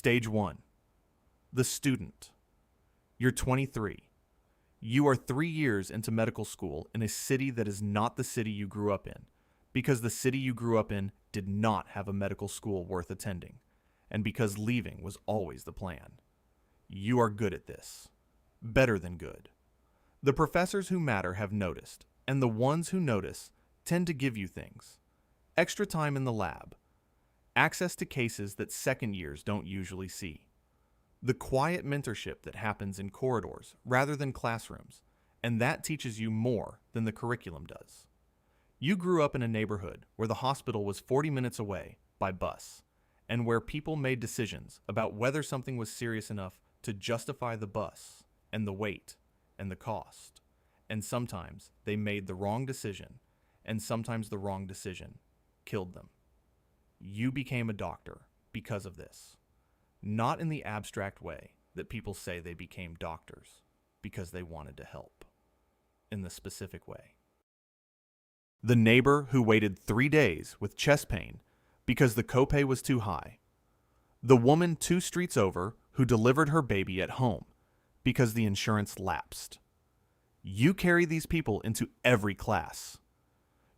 Stage 1. The student. You're 23. You are 3 years into medical school in a city that is not the city you grew up in, because the city you grew up in did not have a medical school worth attending, and because leaving was always the plan. You are good at this. Better than good. The professors who matter have noticed, and the ones who notice tend to give you things. Extra time in the lab. Access to cases that second years don't usually see. The quiet mentorship that happens in corridors rather than classrooms, and that teaches you more than the curriculum does. You grew up in a neighborhood where the hospital was 40 minutes away by bus, and where people made decisions about whether something was serious enough to justify the bus and the wait and the cost. And sometimes they made the wrong decision, and sometimes the wrong decision killed them. You became a doctor because of this. Not in the abstract way that people say they became doctors because they wanted to help. In the specific way. The neighbor who waited 3 days with chest pain because the copay was too high. The woman 2 streets over who delivered her baby at home because the insurance lapsed. You carry these people into every class.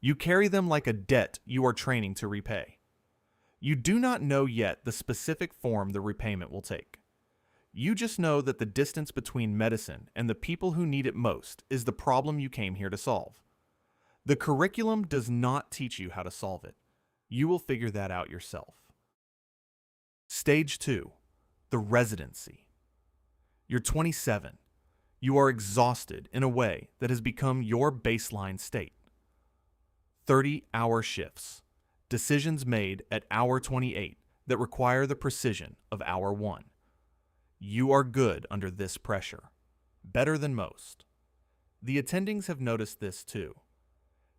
You carry them like a debt you are training to repay. You do not know yet the specific form the repayment will take. You just know that the distance between medicine and the people who need it most is the problem you came here to solve. The curriculum does not teach you how to solve it. You will figure that out yourself. Stage 2. The residency. You're 27. You are exhausted in a way that has become your baseline state. 30-hour shifts. Decisions made at hour 28 that require the precision of hour 1. You are good under this pressure. Better than most. The attendings have noticed this too.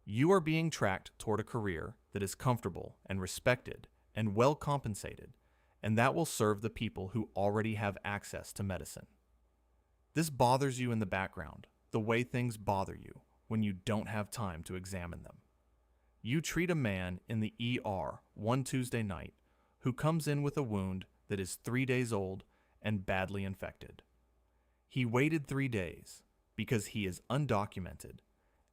You are being tracked toward a career that is comfortable and respected and well compensated, and that will serve the people who already have access to medicine. This bothers you in the background, the way things bother you when you don't have time to examine them. You treat a man in the ER one Tuesday night who comes in with a wound that is 3 days old and badly infected. He waited 3 days because he is undocumented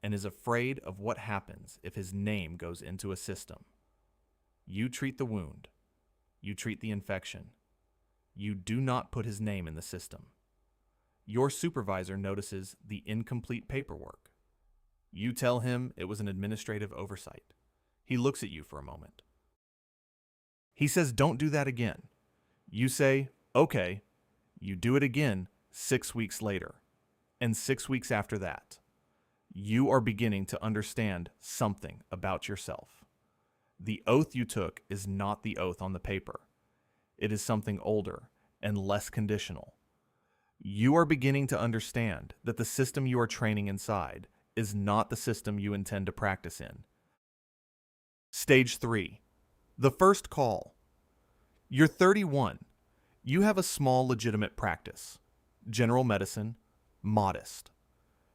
and is afraid of what happens if his name goes into a system. You treat the wound. You treat the infection. You do not put his name in the system. Your supervisor notices the incomplete paperwork. You tell him it was an administrative oversight. He looks at you for a moment. He says, "Don't do that again." You say, "Okay." You do it again 6 weeks later, and 6 weeks after that. You are beginning to understand something about yourself. The oath you took is not the oath on the paper. It is something older and less conditional. You are beginning to understand that the system you are training inside is not the system you intend to practice in. Stage 3. The first call. You're 31. You have a small legitimate practice. General medicine. Modest.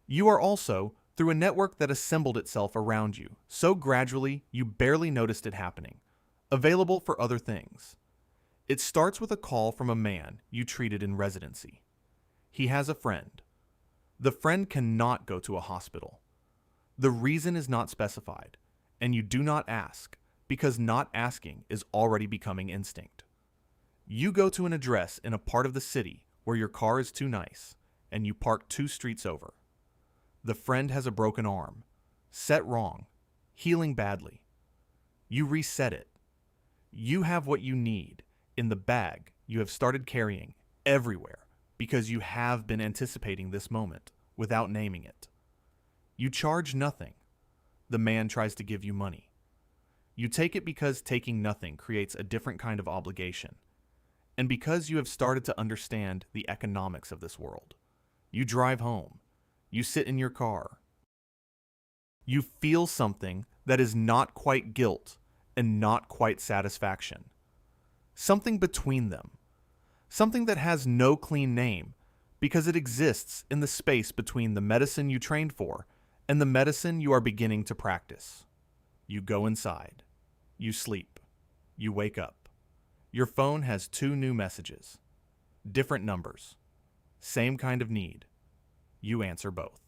You are also through a network that assembled itself around you, so gradually you barely noticed it happening. Available for other things. It starts with a call from a man you treated in residency. He has a friend. The friend cannot go to a hospital. The reason is not specified, and you do not ask, because not asking is already becoming instinct. You go to an address in a part of the city where your car is too nice, and you park 2 streets over. The friend has a broken arm, set wrong, healing badly. You reset it. You have what you need in the bag you have started carrying everywhere because you have been anticipating this moment without naming it. You charge nothing. The man tries to give you money. You take it because taking nothing creates a different kind of obligation, and because you have started to understand the economics of this world. You drive home. You sit in your car. You feel something that is not quite guilt and not quite satisfaction. Something between them. Something that has no clean name because it exists in the space between the medicine you trained for and the medicine you are beginning to practice. You go inside. You sleep. You wake up. Your phone has two new messages. Different numbers. Same kind of need. You answer both.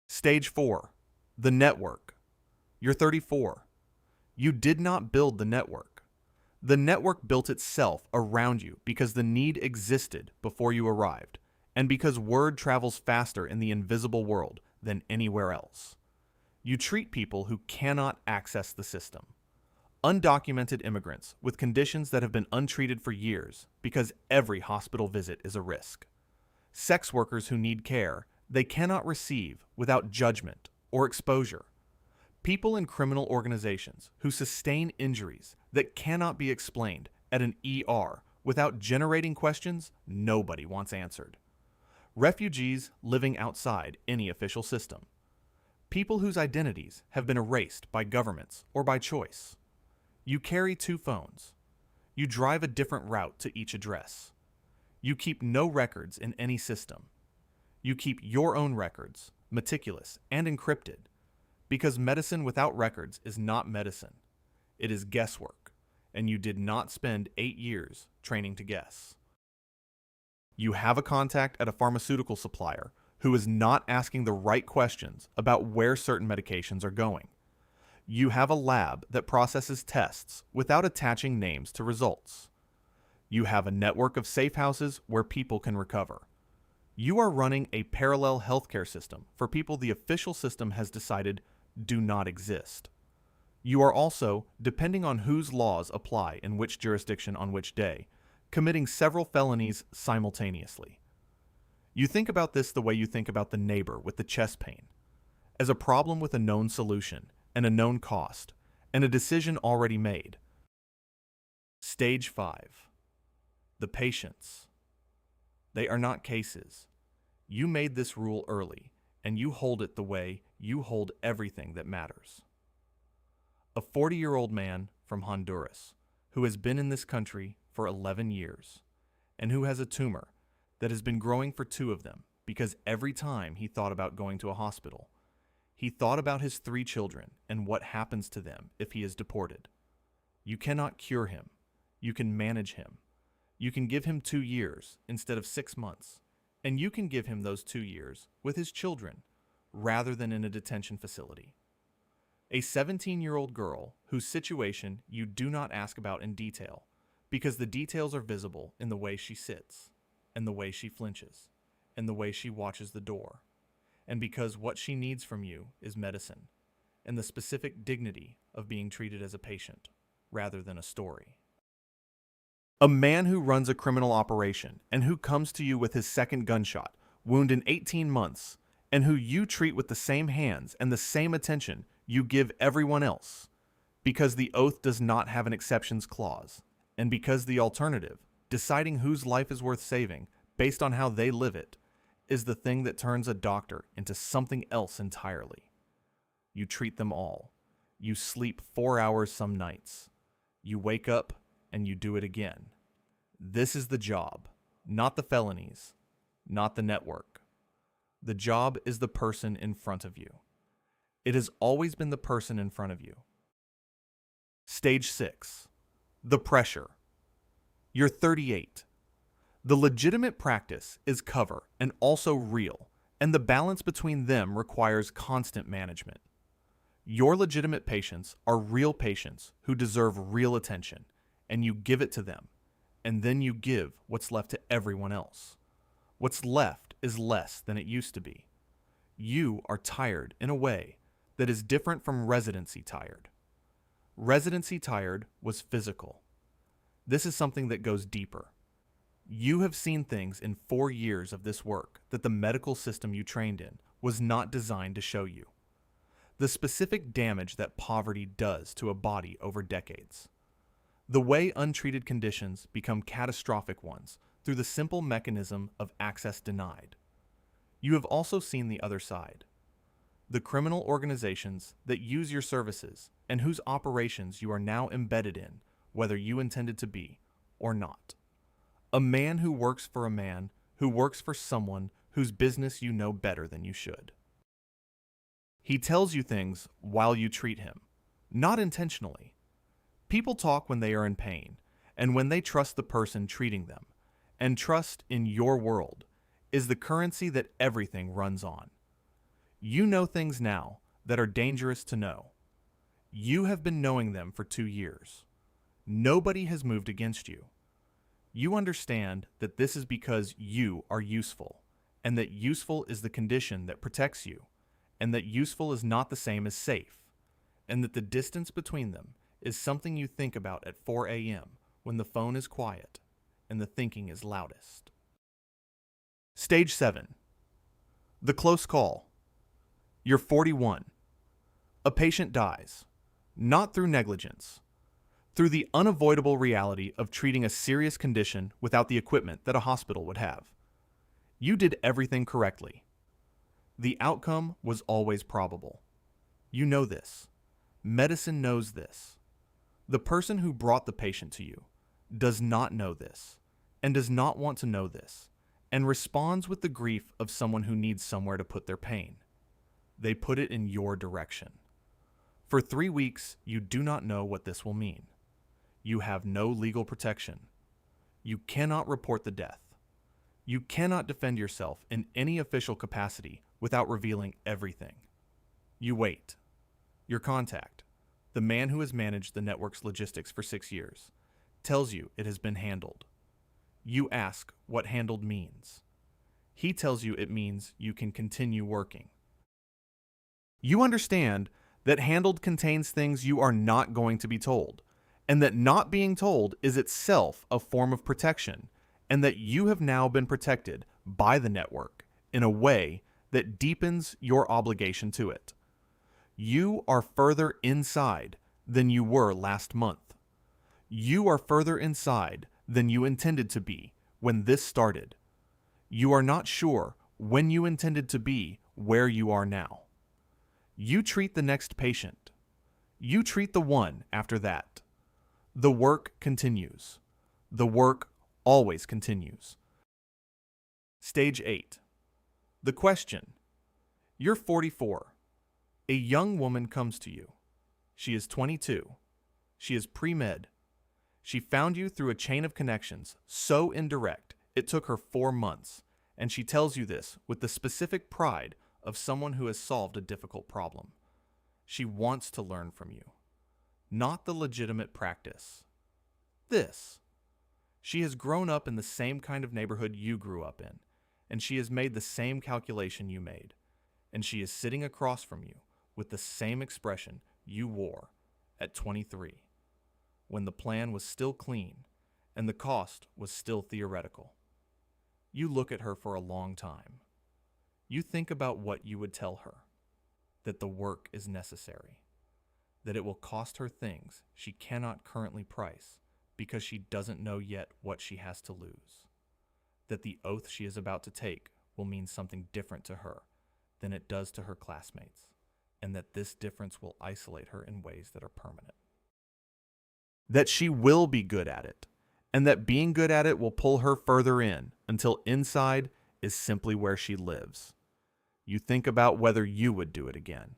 Stage 4. The network. You're 34. You did not build the network. The network built itself around you because the need existed before you arrived, and because word travels faster in the invisible world than anywhere else. You treat people who cannot access the system. Undocumented immigrants with conditions that have been untreated for years because every hospital visit is a risk. Sex workers who need care they cannot receive without judgment or exposure. People in criminal organizations who sustain injuries that cannot be explained at an ER without generating questions nobody wants answered. Refugees living outside any official system. People whose identities have been erased by governments or by choice. You carry two phones. You drive a different route to each address. You keep no records in any system. You keep your own records, meticulous and encrypted, because medicine without records is not medicine. It is guesswork, and you did not spend 8 years training to guess. You have a contact at a pharmaceutical supplier who is not asking the right questions about where certain medications are going. You have a lab that processes tests without attaching names to results. You have a network of safe houses where people can recover. You are running a parallel healthcare system for people the official system has decided do not exist. You are also, depending on whose laws apply in which jurisdiction on which day, committing several felonies simultaneously. You think about this the way you think about the neighbor with the chest pain, as a problem with a known solution and a known cost, and a decision already made. Stage 5. The patients. They are not cases. You made this rule early, and you hold it the way you hold everything that matters. A 40-year-old man from Honduras who has been in this country for 11 years and who has a tumor that has been growing for 2 of them because every time he thought about going to a hospital, he thought about his 3 children and what happens to them if he is deported. You cannot cure him. You can manage him. You can give him 2 years instead of 6 months, and you can give him those 2 years with his children rather than in a detention facility. A 17-year-old girl whose situation you do not ask about in detail because the details are visible in the way she sits, and the way she flinches, and the way she watches the door, and because what she needs from you is medicine, and the specific dignity of being treated as a patient rather than a story. A man who runs a criminal operation and who comes to you with his second gunshot, wound in 18 months, and who you treat with the same hands and the same attention you give everyone else, because the oath does not have an exceptions clause, and because the alternative, deciding whose life is worth saving based on how they live it, is the thing that turns a doctor into something else entirely. You treat them all. You sleep 4 hours some nights. You wake up and you do it again. This is the job, not the felonies, not the network. The job is the person in front of you. It has always been the person in front of you. Stage 6. The pressure. You're 38. The legitimate practice is cover and also real, and the balance between them requires constant management. Your legitimate patients are real patients who deserve real attention, and you give it to them, and then you give what's left to everyone else. What's left is less than it used to be. You are tired in a way that is different from residency tired. Residency tired was physical. This is something that goes deeper. You have seen things in 4 years of this work that the medical system you trained in was not designed to show you. The specific damage that poverty does to a body over decades. The way untreated conditions become catastrophic ones through the simple mechanism of access denied. You have also seen the other side. The criminal organizations that use your services and whose operations you are now embedded in, whether you intended to be or not. A man who works for a man who works for someone whose business you know better than you should. He tells you things while you treat him, not intentionally. People talk when they are in pain, and when they trust the person treating them, and trust in your world is the currency that everything runs on. You know things now that are dangerous to know. You have been knowing them for 2 years. Nobody has moved against you. You understand that this is because you are useful, and that useful is the condition that protects you, and that useful is not the same as safe, and that the distance between them is something you think about at 4 a.m. when the phone is quiet and the thinking is loudest. Stage 7. The close call. You're 41. A patient dies, not through negligence, through the unavoidable reality of treating a serious condition without the equipment that a hospital would have. You did everything correctly. The outcome was always probable. You know this. Medicine knows this. The person who brought the patient to you does not know this, and does not want to know this, and responds with the grief of someone who needs somewhere to put their pain. They put it in your direction. For 3 weeks, you do not know what this will mean. You have no legal protection. You cannot report the death. You cannot defend yourself in any official capacity without revealing everything. You wait. Your contact, the man who has managed the network's logistics for 6 years, tells you it has been handled. You ask what handled means. He tells you it means you can continue working. You understand that handled contains things you are not going to be told, and that not being told is itself a form of protection, and that you have now been protected by the network in a way that deepens your obligation to it. You are further inside than you were last month. You are further inside than you intended to be when this started. You are not sure when you intended to be where you are now. You treat the next patient. You treat the one after that. The work continues. The work always continues. Stage 8. The question. You're 44. A young woman comes to you. She is 22. She is pre-med. She found you through a chain of connections so indirect it took her 4 months, and she tells you this with the specific pride of someone who has solved a difficult problem. She wants to learn from you, not the legitimate practice. This. She has grown up in the same kind of neighborhood you grew up in, and she has made the same calculation you made, and she is sitting across from you with the same expression you wore at 23, when the plan was still clean and the cost was still theoretical. You look at her for a long time. You think about what you would tell her, that the work is necessary, that it will cost her things she cannot currently price because she doesn't know yet what she has to lose, that the oath she is about to take will mean something different to her than it does to her classmates, and that this difference will isolate her in ways that are permanent. That she will be good at it, and that being good at it will pull her further in until inside is simply where she lives. You think about whether you would do it again.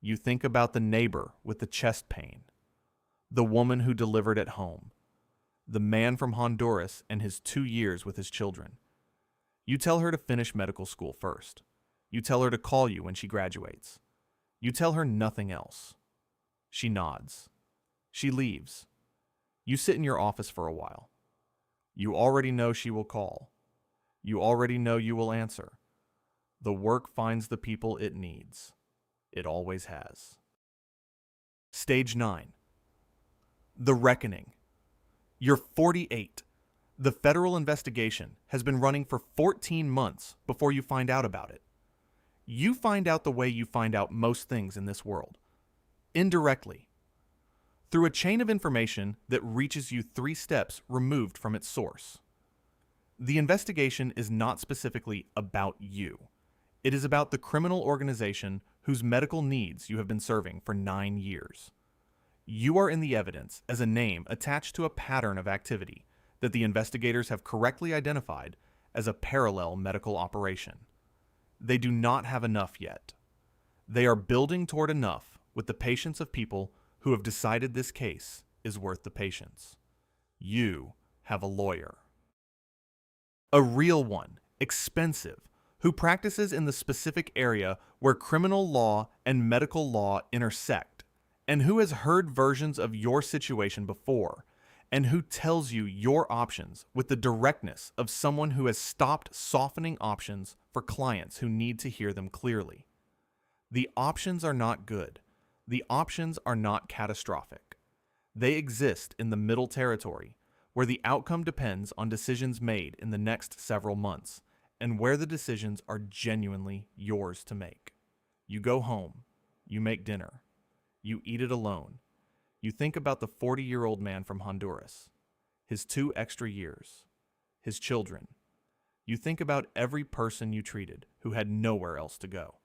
You think about the neighbor with the chest pain, the woman who delivered at home, the man from Honduras and his 2 years with his children. You tell her to finish medical school first. You tell her to call you when she graduates. You tell her nothing else. She nods. She leaves. You sit in your office for a while. You already know she will call. You already know you will answer. The work finds the people it needs. It always has. Stage 9. The reckoning. You're 48. The federal investigation has been running for 14 months before you find out about it. You find out the way you find out most things in this world. Indirectly. Through a chain of information that reaches you 3 steps removed from its source. The investigation is not specifically about you. It is about the criminal organization whose medical needs you have been serving for 9 years. You are in the evidence as a name attached to a pattern of activity that the investigators have correctly identified as a parallel medical operation. They do not have enough yet. They are building toward enough with the patience of people who have decided this case is worth the patience. You have a lawyer. A real one, expensive, who practices in the specific area where criminal law and medical law intersect, and who has heard versions of your situation before, and who tells you your options with the directness of someone who has stopped softening options for clients who need to hear them clearly. The options are not good. The options are not catastrophic. They exist in the middle territory, where the outcome depends on decisions made in the next several months, and where the decisions are genuinely yours to make. You go home, you make dinner, you eat it alone, you think about the 40-year-old man from Honduras, his 2 extra years, his children. You think about every person you treated who had nowhere else to go.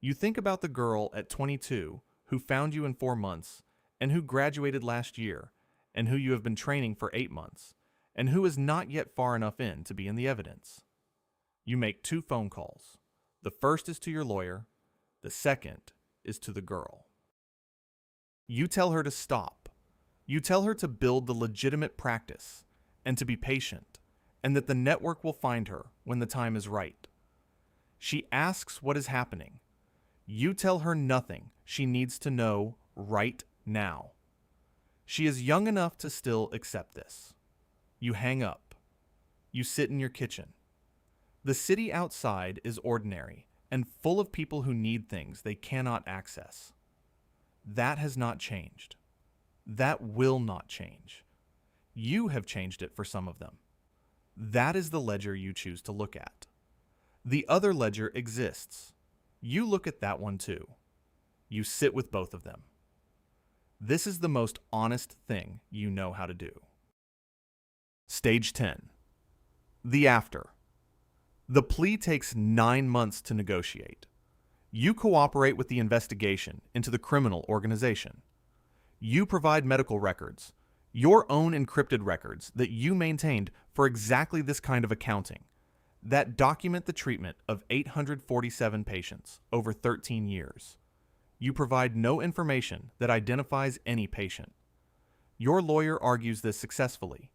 You think about the girl at 22 who found you in 4 months and who graduated last year and who you have been training for 8 months and who is not yet far enough in to be in the evidence. You make 2 phone calls. The first is to your lawyer. The second is to the girl. You tell her to stop. You tell her to build the legitimate practice and to be patient, and that the network will find her when the time is right. She asks what is happening. You tell her nothing she needs to know right now. She is young enough to still accept this. You hang up. You sit in your kitchen. The city outside is ordinary and full of people who need things they cannot access. That has not changed. That will not change. You have changed it for some of them. That is the ledger you choose to look at. The other ledger exists. You look at that one too. You sit with both of them. This is the most honest thing you know how to do. Stage 10. The after. The plea takes 9 months to negotiate. You cooperate with the investigation into the criminal organization. You provide medical records, your own encrypted records that you maintained for exactly this kind of accounting, that document the treatment of 847 patients over 13 years. You provide no information that identifies any patient. Your lawyer argues this successfully.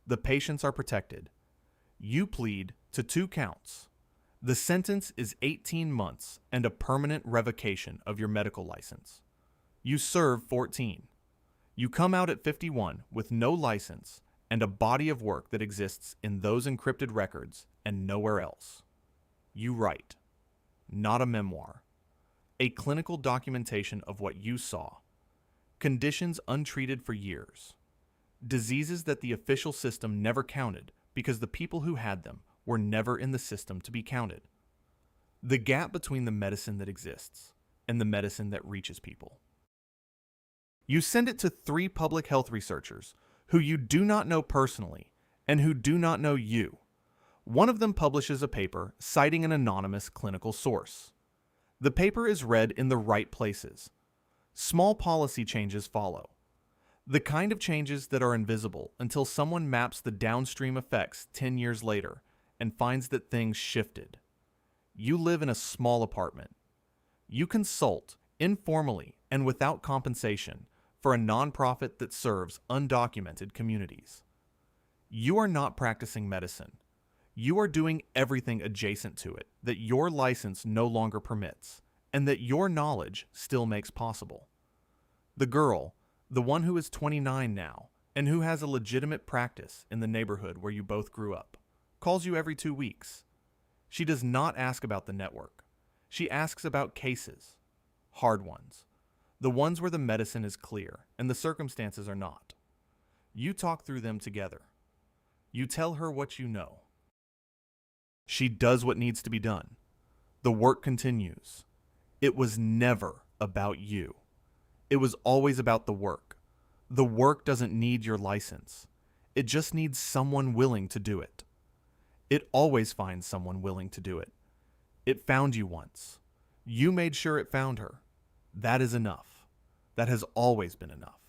The patients are protected. You plead to 2 counts. The sentence is 18 months and a permanent revocation of your medical license. You serve 14. You come out at 51 with no license and a body of work that exists in those encrypted records and nowhere else. You write, not a memoir, a clinical documentation of what you saw, conditions untreated for years, diseases that the official system never counted because the people who had them were never in the system to be counted. The gap between the medicine that exists and the medicine that reaches people. You send it to 3 public health researchers who you do not know personally and who do not know you. One of them publishes a paper citing an anonymous clinical source. The paper is read in the right places. Small policy changes follow. The kind of changes that are invisible until someone maps the downstream effects 10 years later and finds that things shifted. You live in a small apartment. You consult, informally and without compensation, for a nonprofit that serves undocumented communities. You are not practicing medicine. You are doing everything adjacent to it that your license no longer permits, and that your knowledge still makes possible. The girl, the one who is 29 now, and who has a legitimate practice in the neighborhood where you both grew up, calls you every 2 weeks. She does not ask about the network. She asks about cases, hard ones, the ones where the medicine is clear and the circumstances are not. You talk through them together. You tell her what you know. She does what needs to be done. The work continues. It was never about you. It was always about the work. The work doesn't need your license. It just needs someone willing to do it. It always finds someone willing to do it. It found you once. You made sure it found her. That is enough. That has always been enough.